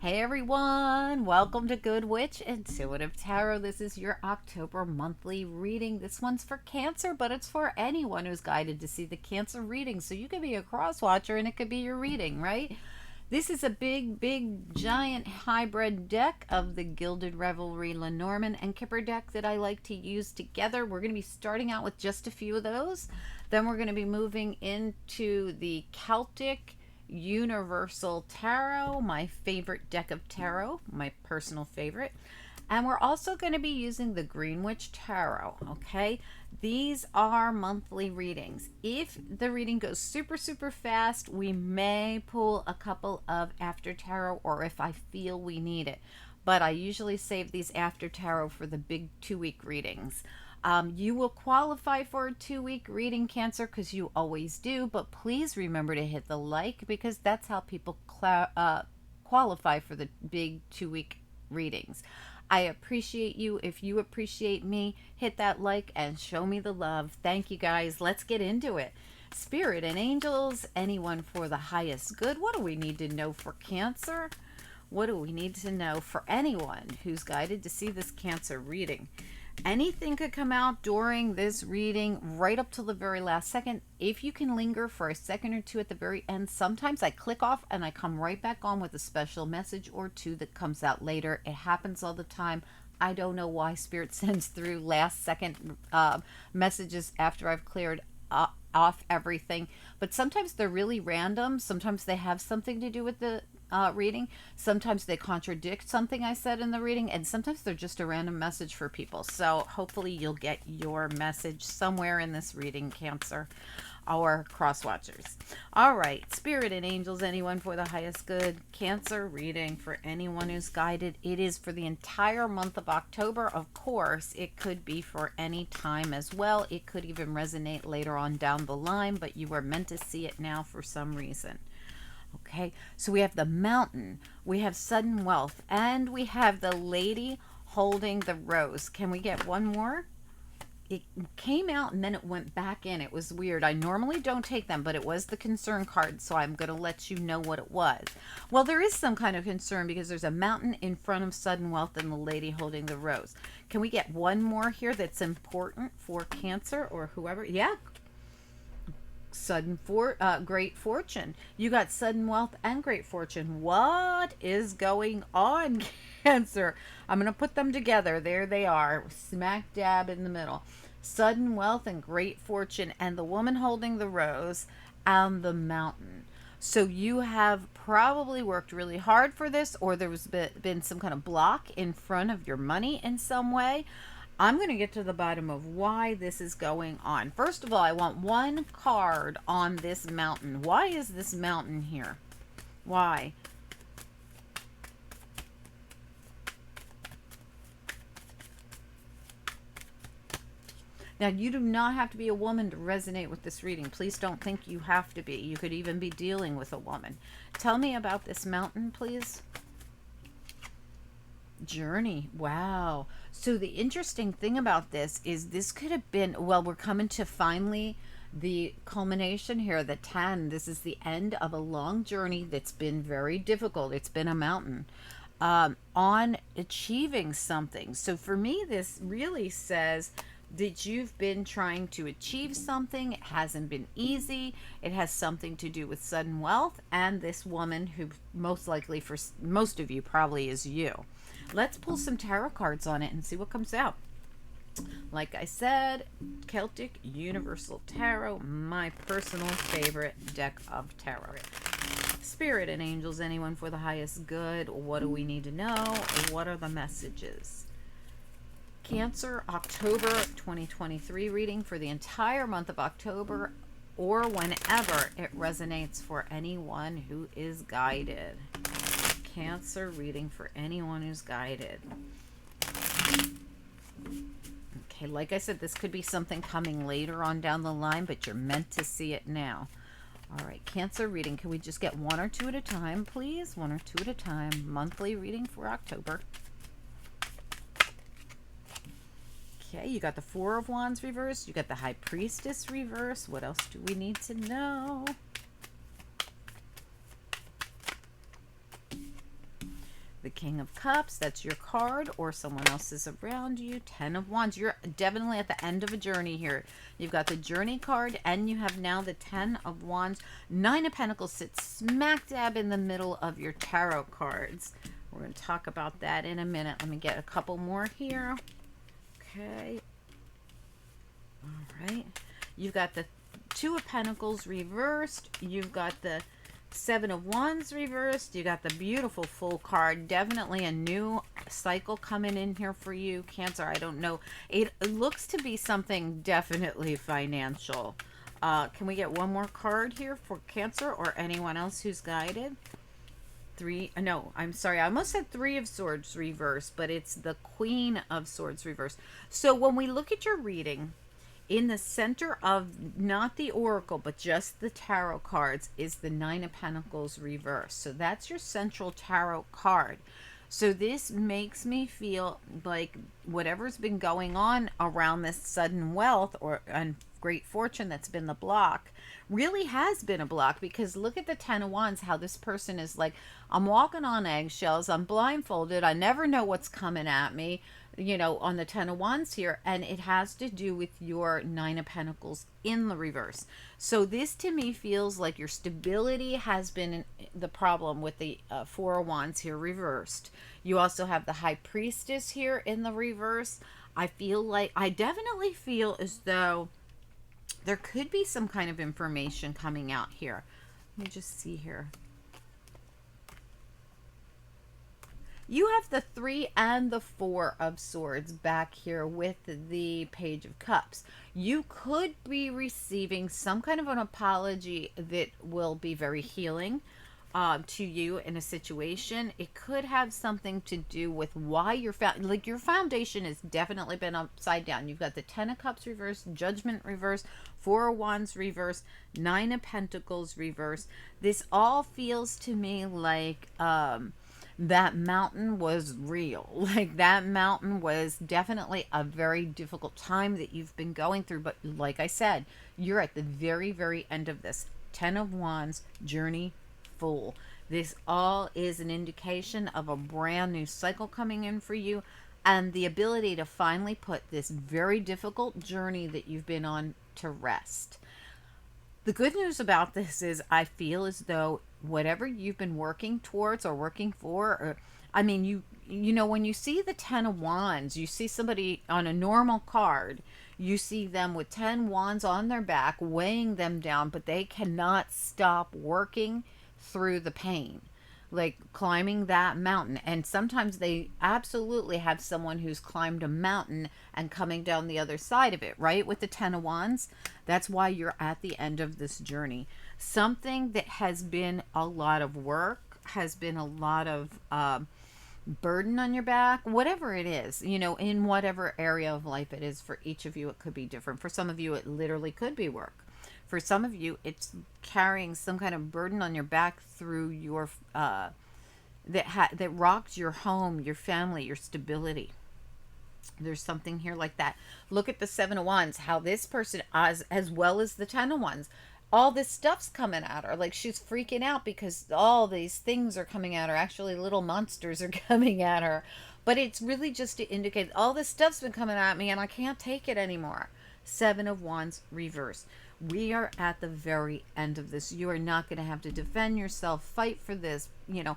Hey everyone, welcome to Good Witch Intuitive Tarot. This is your October monthly reading. This one's for Cancer, but it's for anyone who's guided to see the Cancer reading. So you could be a cross watcher and it could be your reading, right? This is a big, giant hybrid deck of the Gilded Revelry Lenormand and Kipper deck that I like to use together. We're going to be starting out with just a few of those. Then we're going to be moving into the Celtic Universal Tarot, my favorite deck of tarot, my personal favorite. And we're also going to be using the Greenwich Tarot, okay? These are monthly readings. If the reading goes super fast, we may pull a couple of after tarot, or if I feel we need it. But I usually save these after tarot for the big 2-week readings. You will qualify for a 2-week reading, Cancer, because you always do. But please remember to hit the like, because that's how people qualify for the big 2-week readings. I appreciate you. If you appreciate me, hit that like and show me the love. Thank you, guys. Let's get into it. Spirit and angels, anyone for the highest good. What do we need to know for Cancer? What do we need to know for anyone who's guided to see this Cancer reading? Anything could come out during this reading right up till the very last second. If you can linger for a second or two at the very end, sometimes I click off and I come right back on with a special message or two that comes out later. It happens all the time. I don't know why Spirit sends through last second messages after I've cleared off everything, but sometimes they're really random. Sometimes they have something to do with the reading. Sometimes they contradict something I said in the reading, and sometimes they're just a random message for people. So hopefully you'll get your message somewhere in this reading, Cancer, our cross watchers. All right, Spirit and angels, anyone for the highest good. Cancer reading for anyone who's guided. It is for the entire month of October. Of course, it could be for any time as well. It could even resonate later on down the line, but you are meant to see it now for some reason. Okay, so we have the Mountain, we have sudden wealth, and we have the lady holding the rose. Can we get one more? It came out and then it went back in. It was weird. I normally don't take them, but it was the concern card, so I'm going to let you know what it was. Well, there is some kind of concern because there's a mountain in front of sudden wealth and the lady holding the rose. Can we get one more here that's important for Cancer or whoever? Yeah, great fortune. You got sudden wealth and great fortune. What is going on, Cancer? I'm going to put them together. There they are, smack dab in the middle. Sudden wealth and great fortune, and the woman holding the rose and the mountain. So you have probably worked really hard for this, or there was been some kind of block in front of your money in some way. I'm going to get to the bottom of why this is going on. First of all, I want one card on this mountain. Why is this mountain here? Why? Now, you do not have to be a woman to resonate with this reading. Please don't think you have to be. You could even be dealing with a woman. Tell me about this mountain, please. Journey. Wow. So the interesting thing about this could have been, well, we're coming to finally the culmination here, the 10. This is the end of a long journey that's been very difficult. It's been a mountain on achieving something. So for me, this really says that you've been trying to achieve something. It hasn't been easy. It has something to do with sudden wealth and this woman who most likely for most of you probably is you. Let's pull some tarot cards on it and see what comes out. Like I said, Celtic Universal Tarot, my personal favorite deck of tarot. Spirit and angels, anyone for the highest good. What do we need to know? What are the messages? Cancer, October 2023 reading for the entire month of October, or whenever it resonates for anyone who is guided. Cancer reading for anyone who's guided. Okay, like I said, this could be something coming later on down the line, but you're meant to see it now. All right, Cancer reading. Can we just get one or two at a time, please? One or two at a time. Monthly reading for October. Okay, you got the Four of Wands reversed. You got the High Priestess reversed. What else do we need to know? The King of Cups, that's your card, or someone else is around you. Ten of Wands, you're definitely at the end of a journey here. You've got the Journey card, and you have now the Ten of Wands. Nine of Pentacles sits smack dab in the middle of your tarot cards. We're going to talk about that in a minute. Let me get a couple more here. Okay. All right. You've got the Two of Pentacles reversed. You've got the Seven of Wands reversed. You got the beautiful Full card. Definitely a new cycle coming in here for you, Cancer. I don't know. It looks to be something definitely financial. Can we get one more card here for Cancer or anyone else who's guided? No, I'm sorry. I almost said Three of Swords reversed, but it's the Queen of Swords reversed. So when we look at your reading, in the center of not the oracle, but just the tarot cards is the Nine of Pentacles reversed. So that's your central tarot card. So this makes me feel like whatever's been going on around this sudden wealth and great fortune that's been the block really has been a block, because look at the Ten of Wands, how this person is like, I'm walking on eggshells, I'm blindfolded, I never know what's coming at me, you know, on the Ten of Wands here, and it has to do with your Nine of Pentacles in the reverse. So this to me feels like your stability has been the problem with the Four of Wands here reversed. You also have the High Priestess here in the reverse. I definitely feel as though there could be some kind of information coming out here. Let me just see here. You have the Three and the Four of Swords back here with the Page of Cups. You could be receiving some kind of an apology that will be very healing to you in a situation. It could have something to do with why your foundation has definitely been upside down. You've got the Ten of Cups reversed, Judgment reversed, Four of Wands reversed, Nine of Pentacles reversed. This all feels to me like that mountain was real. Like that mountain was definitely a very difficult time that you've been going through. But like I said, you're at the very, very end of this. Ten of Wands, journey full. This all is an indication of a brand new cycle coming in for you, and the ability to finally put this very difficult journey that you've been on to rest. The good news about this is I feel as though whatever you've been working towards or working for, or I mean, you know, when you see the Ten of Wands, you see somebody on a normal card, you see them with 10 wands on their back, weighing them down, but they cannot stop working through the pain, like climbing that mountain. And sometimes they absolutely have someone who's climbed a mountain and coming down the other side of it, right? With the Ten of Wands, that's why you're at the end of this journey. Something that has been a lot of work, has been a lot of burden on your back, whatever it is, you know, in whatever area of life it is. For each of you, it could be different. For some of you, it literally could be work. For some of you, it's carrying some kind of burden on your back through your that rocked your home, your family, your stability. There's something here like that. Look at the Seven of Wands, how this person, as well as the Ten of Wands, all this stuff's coming at her. Like she's freaking out because all these things are coming at her. Actually, little monsters are coming at her. But it's really just to indicate all this stuff's been coming at me and I can't take it anymore. Seven of Wands reverse. We are at the very end of this. You are not going to have to defend yourself, fight for this, you know,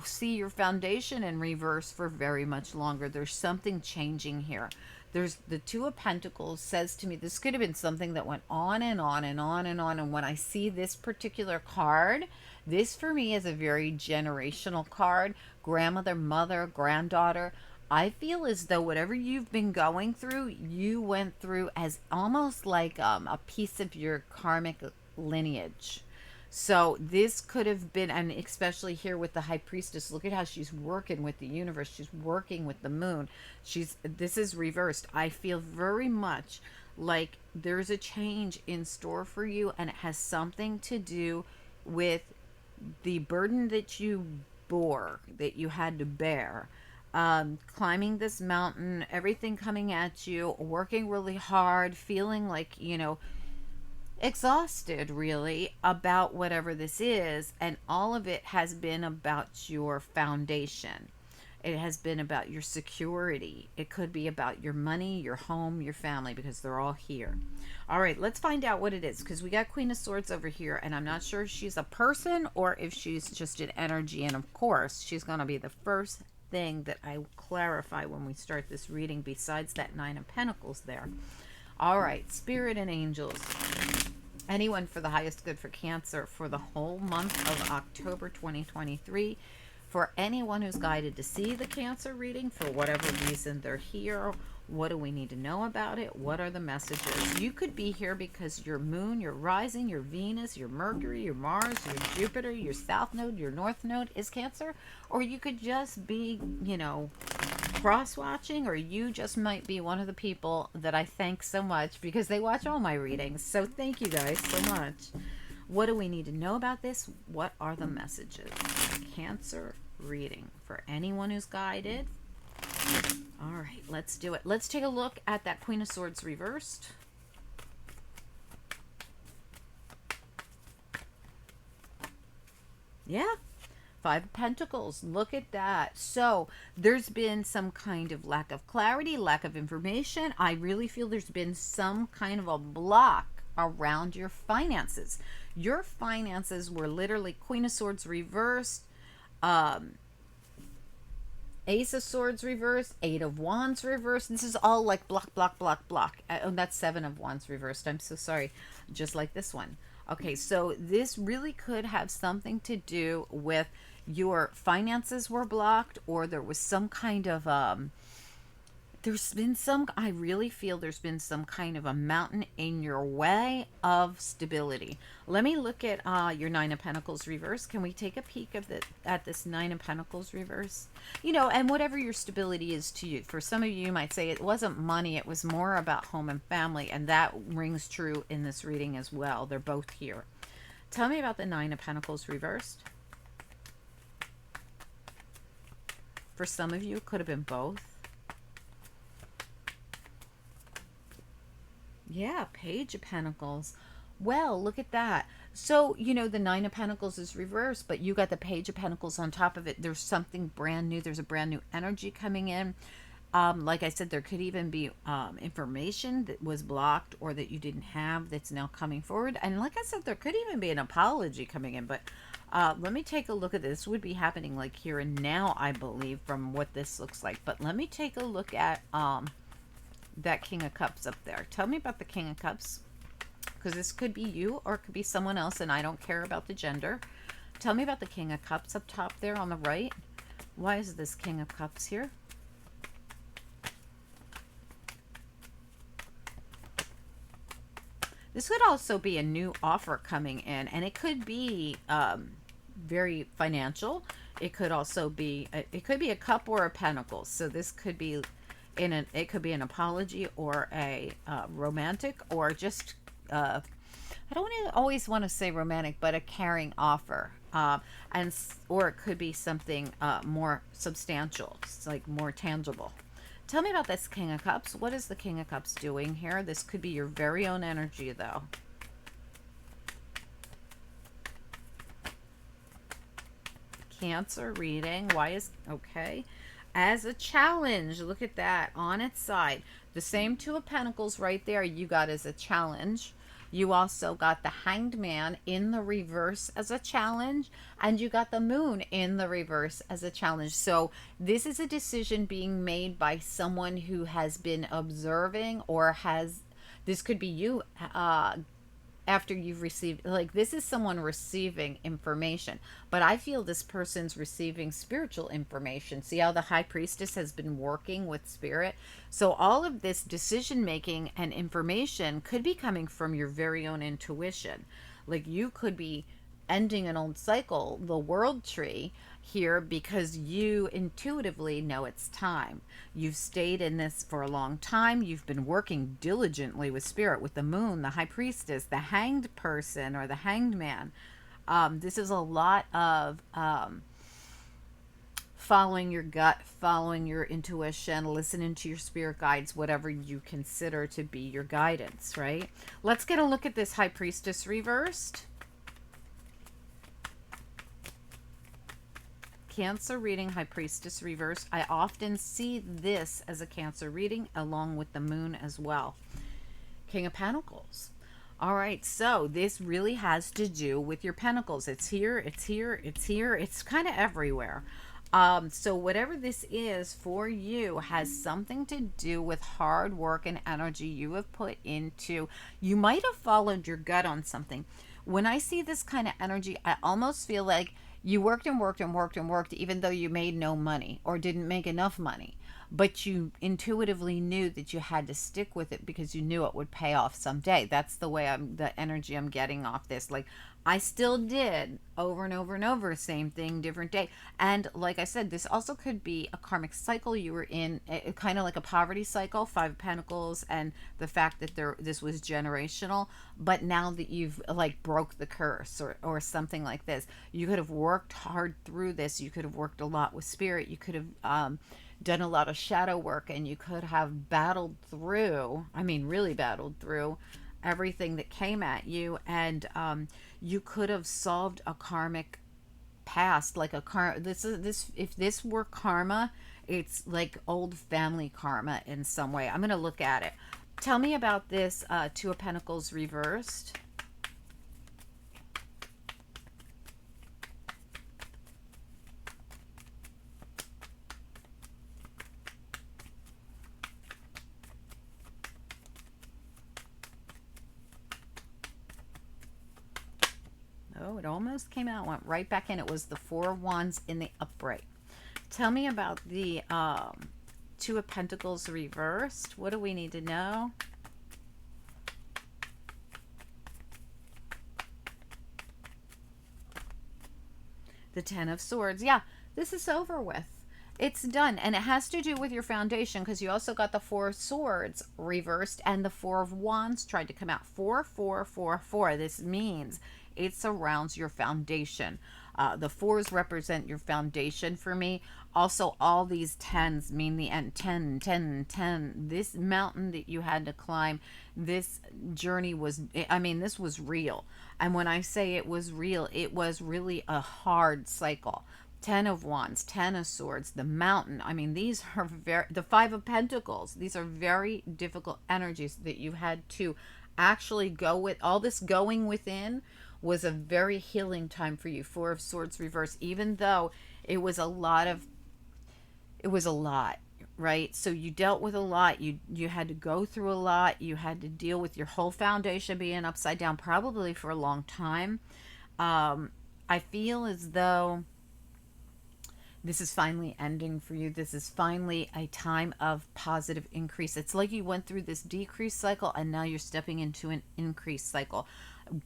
see your foundation in reverse for very much longer. There's something changing here. There's the Two of Pentacles says to me, this could have been something that went on and on and on and on. And when I see this particular card, this for me is a very generational card. Grandmother, mother, granddaughter. I feel as though whatever you've been going through, you went through as almost like a piece of your karmic lineage. So this could have been, and especially here with the High Priestess, look at how she's working with the universe. She's working with the moon. This is reversed. I feel very much like there's a change in store for you, and it has something to do with the burden that you bore, that you had to bear. Climbing this mountain, everything coming at you, working really hard, feeling like, you know, exhausted really about whatever this is, and all of it has been about your foundation. It has been about your security. It could be about your money, your home, your family, because they're all here. All right, let's find out what it is, because we got Queen of Swords over here, and I'm not sure if she's a person or if she's just an energy. And of course, she's going to be the first thing that I clarify when we start this reading, besides that Nine of Pentacles there. All right, Spirit and Angels. Anyone for the highest good for Cancer for the whole month of October 2023. For anyone who's guided to see the Cancer reading, for whatever reason they're here, what do we need to know about it? What are the messages? You could be here because your moon, your rising, your Venus, your Mercury, your Mars, your Jupiter, your South Node, your North Node is Cancer. Or you could just be, you know, cross-watching, or you just might be one of the people that I thank so much because they watch all my readings. So thank you guys so much. What do we need to know about this? What are the messages? Cancer reading for anyone who's guided. All right, let's do it. Let's take a look at that Queen of Swords reversed. Yeah. Five of Pentacles. Look at that. So there's been some kind of lack of clarity, lack of information. I really feel there's been some kind of a block around your finances. Your finances were literally Queen of Swords reversed, Ace of Swords reversed, Eight of Wands reversed. This is all like block, block, block, block. Oh, that's Seven of Wands reversed. I'm so sorry. Just like this one. Okay, so this really could have something to do with your finances were blocked, or there was some kind of there's been some, I really feel there's been some kind of a mountain in your way of stability. Let me look at your Nine of Pentacles reverse. Can we take a peek of at this Nine of Pentacles reverse? You know, and whatever your stability is to you. For some of you, you might say it wasn't money, it was more about home and family, and that rings true in this reading as well. They're both here. Tell me about the Nine of Pentacles reversed. For some of you, it could have been both. Yeah, Page of Pentacles. Well, look at that. So, you know, the Nine of Pentacles is reversed, but you got the Page of Pentacles on top of it. There's something brand new. There's a brand new energy coming in. Like I said, there could even be information that was blocked or that you didn't have that's now coming forward. And like I said, there could even be an apology coming in. But let me take a look at this. This would be happening like here and now, I believe, from what this looks like. But let me take a look at that King of Cups up there. Tell me about the King of Cups, because this could be you or it could be someone else, and I don't care about the gender. Tell me about the King of Cups up top there on the right. Why is this King of Cups here? This could also be a new offer coming in, and it could be very financial. It could also be it could be a cup or a pentacles. So this could be it could be an apology or a romantic, or just I don't always want to say romantic, but a caring offer, or it could be something more substantial, like more tangible. Tell me about this King of Cups. What is the King of Cups doing here? This could be your very own energy, though. Cancer reading. Why is okay? As a challenge, look at that on its side. The same Two of Pentacles right there you got as a challenge. You also got the Hanged Man in the reverse as a challenge, and you got the Moon in the reverse as a challenge. So this is a decision being made by someone who has been observing, or this could be you after you've received, like, this is someone receiving information, but I feel this person's receiving spiritual information. See how the High Priestess has been working with spirit? So all of this decision making and information could be coming from your very own intuition. Like, you could be ending an old cycle, the World Tree here, because you intuitively know it's time. You've stayed in this for a long time. You've been working diligently with spirit, with the Moon, the High Priestess, the Hanged Person, or the Hanged Man. This is a lot of following your gut, following your intuition, listening to your spirit guides, whatever you consider to be your guidance, right? Let's get a look at this High Priestess reversed. Cancer reading, High Priestess reversed. I often see this as a Cancer reading along with the moon as well. King of Pentacles. All right, so this really has to do with your pentacles. It's here, it's here, it's here. It's kind of everywhere. So whatever this is for you has something to do with hard work and energy you have put into. You might have followed your gut on something. When I see this kind of energy, I almost feel like you worked and worked and worked and worked, even though you made no money or didn't make enough money. But you intuitively knew that you had to stick with it because you knew it would pay off someday. That's the way the energy I'm getting off this. Like, I still did over and over and over, same thing, different day. And like I said, this also could be a karmic cycle you were in, kind of like a poverty cycle, Five of Pentacles, and the fact that this was generational. But now that you've like broke the curse or something like this, you could have worked hard through this. You could have worked a lot with spirit. You could have done a lot of shadow work, and you could have battled through, I mean really battled through everything that came at you, and you could have solved a karmic past, like this if this were karma, it's like old family karma in some way. I'm going to look at it. Tell me about this Two of Pentacles reversed. Oh, it almost came out, went right back in. It was the Four of Wands in the upright. Tell me about the Two of Pentacles reversed. What do we need to know? The Ten of Swords. Yeah, this is over with. It's done. And it has to do with your foundation, because you also got the Four of Swords reversed and the Four of Wands tried to come out. 4, 4, 4, 4. This means it surrounds your foundation. The fours represent your foundation for me. Also, all these tens mean the end. 10, 10, 10. This mountain that you had to climb, this journey was, I mean, this was real. And when I say it was real, it was really a hard cycle. 10 of Wands, 10 of Swords, the mountain. I mean, these are very, the Five of Pentacles. These are very difficult energies that you had to actually go with. All this going within was a very healing time for you. Four of Swords reverse, even though it was a lot, right? So you dealt with a lot. You had to go through a lot. You had to deal with your whole foundation being upside down, probably for a long time. I feel as though this is finally ending for you. This is finally a time of positive increase. It's like you went through this decrease cycle and now you're stepping into an increase cycle.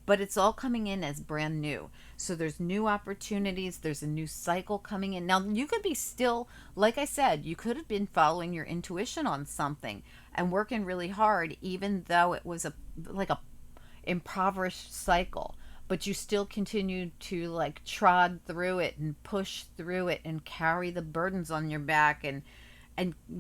But it's all coming in as brand new. So there's new opportunities. There's a new cycle coming in. Now, you could be still, like I said, you could have been following your intuition on something and working really hard, even though it was like a impoverished cycle. But you still continued to like trod through it and push through it and carry the burdens on your back, and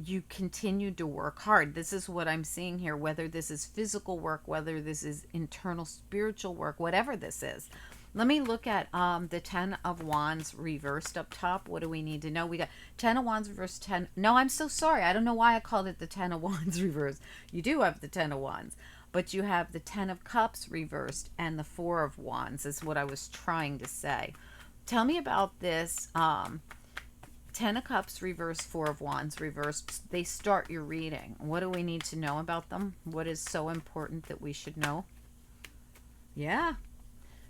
you continued to work hard. This is what I'm seeing here, whether this is physical work, whether this is internal spiritual work, whatever this is. Let me look at the 10 of Wands reversed up top. What do we need to know? We got 10 of Wands reversed, 10. No, I'm so sorry. I don't know why I called it the 10 of Wands reversed. You do have the 10 of Wands, but you have the 10 of Cups reversed and the 4 of Wands is what I was trying to say. Tell me about this 10 of Cups reversed, 4 of Wands reversed. They start your reading. What do we need to know about them? What is so important that we should know? Yeah.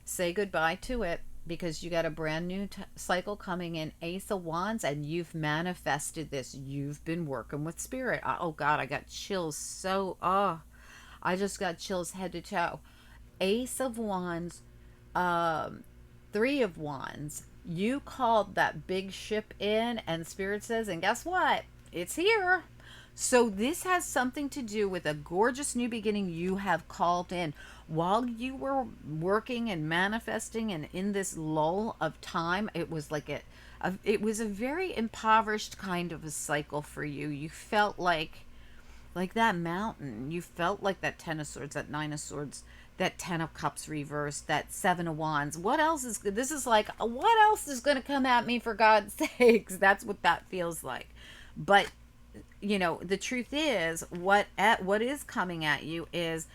Say goodbye to it, because you got a brand new cycle coming in. Ace of Wands, and you've manifested this. You've been working with spirit. Oh God, I got chills. I just got chills head to toe. Ace of Wands, 3 of Wands. You called that big ship in, and spirit says, and guess what? It's here. So this has something to do with a gorgeous new beginning you have called in. While you were working and manifesting and in this lull of time, it was like It was a very impoverished kind of a cycle for you. You felt like that mountain. You felt like that Ten of Swords, that Nine of Swords, that Ten of Cups reversed, that Seven of Wands. What else is good? This is like, what else is going to come at me, for God's sakes? That's what that feels like. But the truth is, what is coming at you is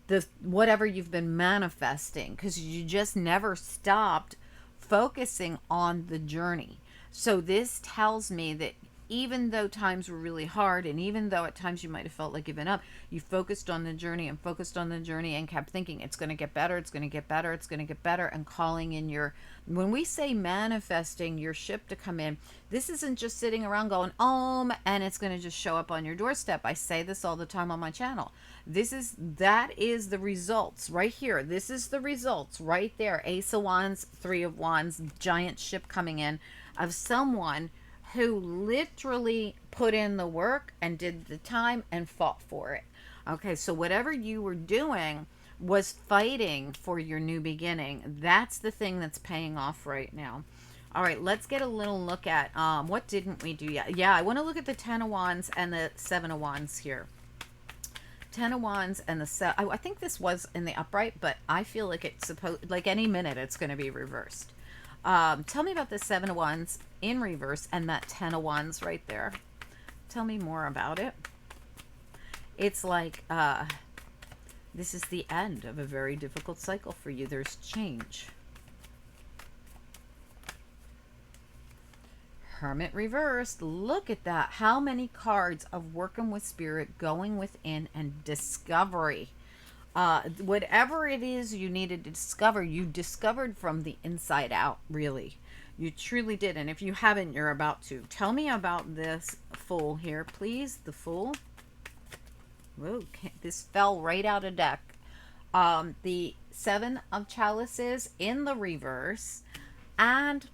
the whatever you've been manifesting, because you just never stopped focusing on the journey. So this tells me that even though times were really hard, and even though at times you might have felt like giving up, you focused on the journey and focused on the journey and kept thinking it's going to get better, it's going to get better, it's going to get better, and calling in when we say manifesting your ship to come in, this isn't just sitting around going and it's going to just show up on your doorstep. I say this all the time on my channel. That is the results right here. This is the results right there. Ace of Wands, Three of Wands, giant ship coming in of someone who literally put in the work and did the time and fought for it. Okay, so whatever you were doing was fighting for your new beginning. That's the thing that's paying off right now. All right, let's get a little look at what didn't we do yet? Yeah, I want to look at the Ten of Wands and the Seven of Wands here. Ten of Wands and the I think this was in the upright, but I feel like it's supposed, like any minute it's going to be reversed. Tell me about the Seven of Wands in reverse and that Ten of Wands right there. Tell me more about it. It's like this is the end of a very difficult cycle for you. There's change. Hermit reversed. Look at that. How many cards of working with spirit, going within, and discovery. Whatever it is you needed to discover, you discovered from the inside out, really. You truly did. And if you haven't, you're about to. Tell me about this Fool here, please. The Fool. Whoa, this fell right out of deck. The Seven of Chalices in the reverse. And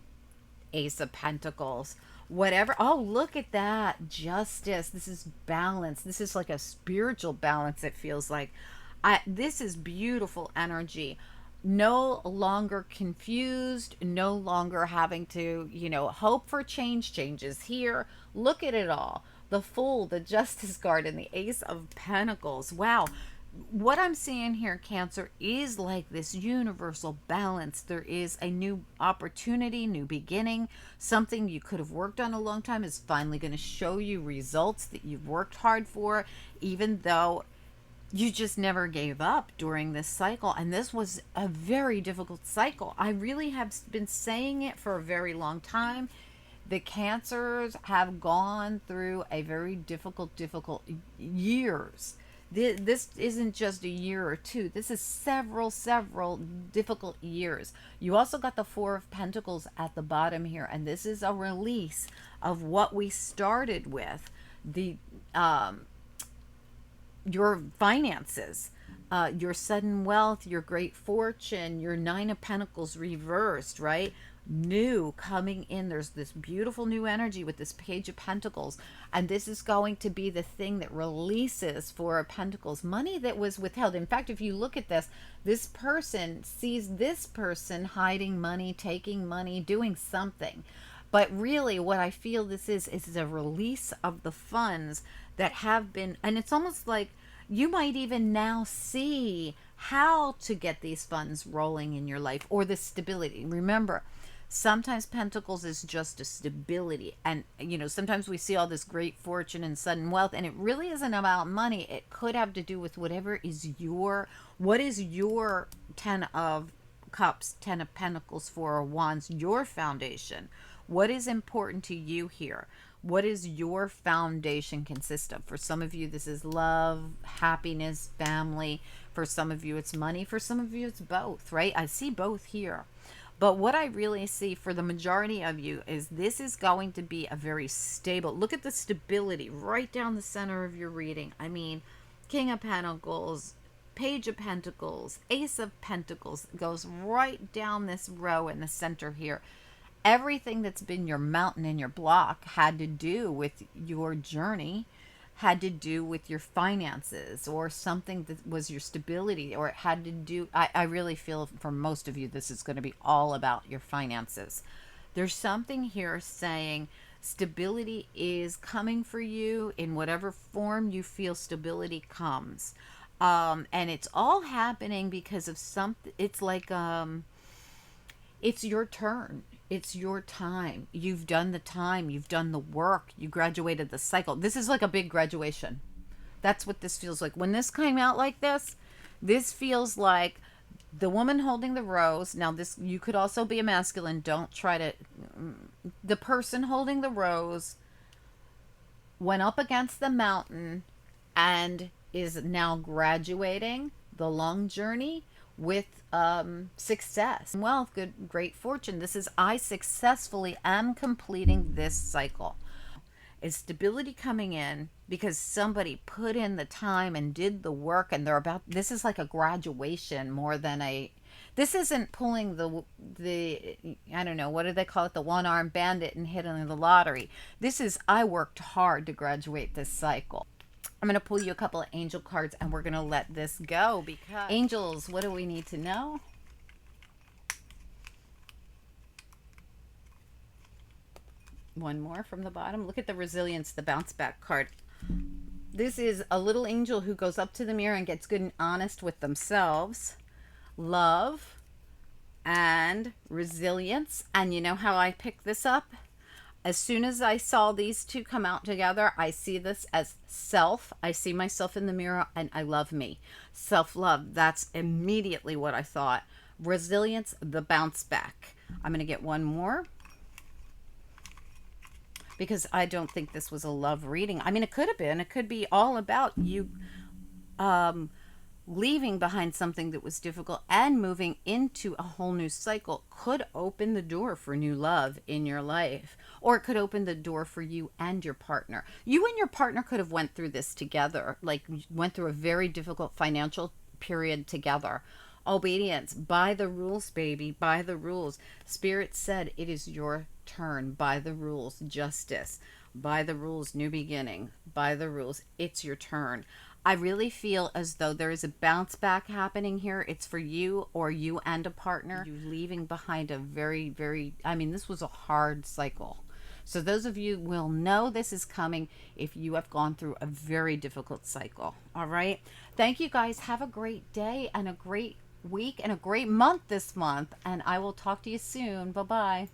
Ace of Pentacles. Whatever. Oh, look at that. Justice. This is balance. This is like a spiritual balance, it feels like. This is beautiful energy. No longer confused, no longer having to, hope for change. Changes here. Look at it all. The Fool, the Justice card, and the Ace of Pentacles. Wow. What I'm seeing here, Cancer, is like this universal balance. There is a new opportunity, new beginning. Something you could have worked on a long time is finally going to show you results that you've worked hard for, even though you just never gave up during this cycle. And this was a very difficult cycle. I really have been saying it for a very long time. The Cancers have gone through a very difficult years. This isn't just a year or two. This is several difficult years. You also got the Four of Pentacles at the bottom here, and this is a release of what we started with. The your finances, your sudden wealth, your great fortune, your Nine of Pentacles reversed, right? New coming in. There's this beautiful new energy with this Page of Pentacles, and this is going to be the thing that releases Four of Pentacles, money that was withheld. In fact, if you look at this person sees this person hiding money, taking money, doing something. But really what I feel this is a release of the funds that have been, and it's almost like you might even now see how to get these funds rolling in your life, or the stability. Remember, sometimes Pentacles is just a stability, and sometimes we see all this great fortune and sudden wealth, and it really isn't about money. It could have to do with what is your Ten of Cups, Ten of Pentacles, Four of Wands, your foundation. What is important to you here? What does your foundation consist of? For some of you, this is love, happiness, family. For some of you, it's money. For some of you, it's both, right? I see both here. But what I really see for the majority of you is this is going to be a very stable. Look at the stability right down the center of your reading. I mean, King of Pentacles, Page of Pentacles, Ace of Pentacles goes right down this row in the center here. Everything that's been your mountain and your block had to do with your journey, had to do with your finances, or something that was your stability, or it had to do, I really feel for most of you, this is going to be all about your finances. There's something here saying stability is coming for you in whatever form you feel stability comes. And it's all happening because of something. It's like, it's your turn. It's your time. You've done the time. You've done the work. You graduated the cycle. This is like a big graduation. That's what this feels like. When this came out like this feels like the woman holding the rose. Now, this, you could also be a masculine. Don't try to. The person holding the rose went up against the mountain and is now graduating the long journey with success, wealth, good, great fortune. This is, I successfully am completing this cycle. Is stability coming in because somebody put in the time and did the work, and they're about, this is like a graduation more than a, this isn't pulling the I don't know, what do they call it, the one-armed bandit and hitting the lottery. This is, I worked hard to graduate this cycle. I'm going to pull you a couple of angel cards and we're going to let this go, because angels, what do we need to know? One more from the bottom. Look at the resilience, the bounce back card. This is a little angel who goes up to the mirror and gets good and honest with themselves. Love and resilience. And you know how I picked this up? As soon as I saw these two come out together, I see this as self. I see myself in the mirror and I love me. Self-love, that's immediately what I thought. Resilience, the bounce back. I'm going to get one more, because I don't think this was a love reading. I mean, it could have been. It could be all about you leaving behind something that was difficult and moving into a whole new cycle. Could open the door for new love in your life, or it could open the door for you and your partner. You and your partner could have went through this together, like went through a very difficult financial period together. Obedience, by the rules, baby, by the rules. Spirit said it is your turn. By the rules. Justice, by the rules. New beginning, by the rules. It's your turn. I really feel as though there is a bounce back happening here. It's for you or you and a partner. You leaving behind a very, very, I mean, this was a hard cycle. So those of you will know this is coming if you have gone through a very difficult cycle. All right. Thank you guys. Have a great day and a great week and a great month this month. And I will talk to you soon. Bye-bye.